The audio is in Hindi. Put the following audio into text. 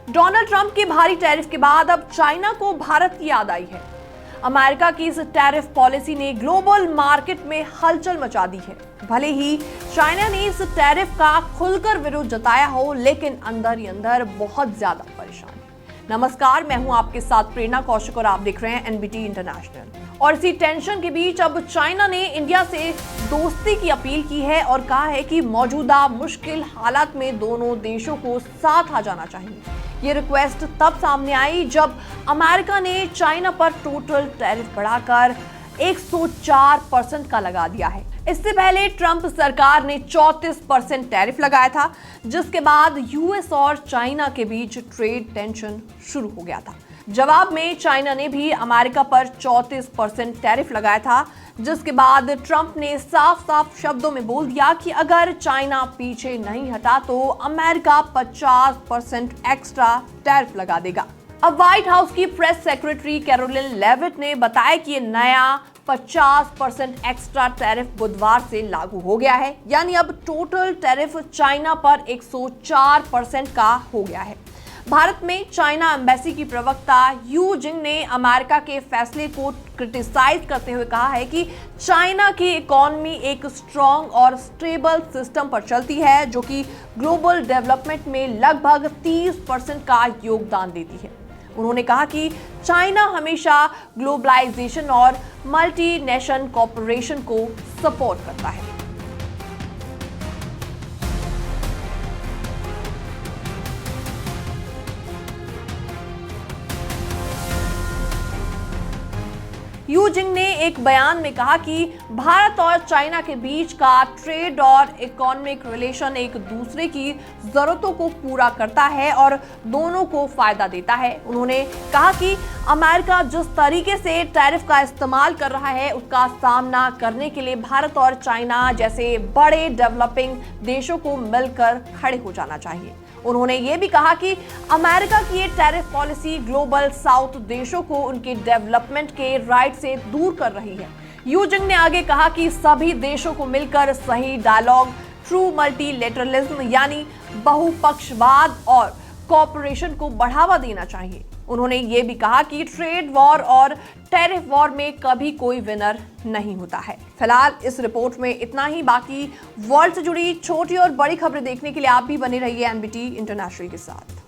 डोनाल्ड ट्रंप के भारी टैरिफ के बाद अब चाइना को भारत की याद आई है। अमेरिका की इस टैरिफ पॉलिसी ने ग्लोबल मार्केट में हलचल मचा दी है। भले ही चाइना ने इस टैरिफ का खुलकर विरोध जताया हो, लेकिन अंदर ही अंदर बहुत ज्यादा परेशान है। नमस्कार, मैं हूं आपके साथ प्रेरणा कौशिक और आप देख रहे हैं एनबीटी इंटरनेशनल। और इसी टेंशन के बीच अब चाइना ने इंडिया से दोस्ती की अपील की है और कहा है कि मौजूदा मुश्किल हालात में दोनों देशों को साथ आ जाना चाहिए। ये रिक्वेस्ट तब सामने आई जब अमेरिका ने चाइना पर टोटल टैरिफ बढ़ाकर 104% का लगा दिया है। इससे पहले ट्रंप सरकार ने 34% टैरिफ लगाया था, जिसके बाद यूएस और चाइना के बीच ट्रेड टेंशन शुरू हो गया था। जवाब में चाइना ने भी अमेरिका पर 34% टैरिफ लगाया था, जिसके बाद ट्रंप ने साफ साफ शब्दों में बोल दिया कि अगर चाइना पीछे नहीं हटा तो अमेरिका 50% एक्स्ट्रा टैरिफ लगा देगा। अब व्हाइट हाउस की प्रेस सेक्रेटरी कैरोलिन लेविट ने बताया कि ये नया 50% एक्स्ट्रा टैरिफ बुधवार से लागू हो गया है, यानी अब टोटल टैरिफ चाइना पर 104% का हो गया है। भारत में चाइना एम्बेसी की प्रवक्ता यू जिंग ने अमेरिका के फैसले को क्रिटिसाइज करते हुए कहा है कि चाइना की इकोनॉमी एक स्ट्रॉन्ग और स्टेबल सिस्टम पर चलती है, जो कि ग्लोबल डेवलपमेंट में लगभग 30% का योगदान देती है। उन्होंने कहा कि चाइना हमेशा ग्लोबलाइजेशन और मल्टीनेशनल कॉर्पोरेशन को सपोर्ट करता है। यू जिंग ने एक बयान में कहा कि भारत और चाइना के बीच का ट्रेड और इकोनॉमिक रिलेशन एक दूसरे की जरूरतों को पूरा करता है और दोनों को फायदा देता है। उन्होंने कहा कि अमेरिका जिस तरीके से टैरिफ का इस्तेमाल कर रहा है, उसका सामना करने के लिए भारत और चाइना जैसे बड़े डेवलपिंग देशों को मिलकर खड़े हो जाना चाहिए। उन्होंने ये भी कहा कि अमेरिका की ये टैरिफ पॉलिसी ग्लोबल साउथ देशों को उनके डेवलपमेंट के राइट से दूर कर रही है। यू जिंग ने आगे कहा कि सभी देशों को मिलकर सही डायलॉग, ट्रू मल्टीलेटरलिज्म यानी बहुपक्षवाद और कोऑपरेशन को बढ़ावा देना चाहिए। उन्होंने ये भी कहा कि ट्रेड वॉर और टैरिफ वॉर में कभी कोई विनर नहीं होता है। फिलहाल इस रिपोर्ट में इतना ही। बाकी वर्ल्ड से जुड़ी छोटी और बड़ी खबरें देखने के लिए आप भी बने रहिए एनबीटी इंटरनेशनल के साथ।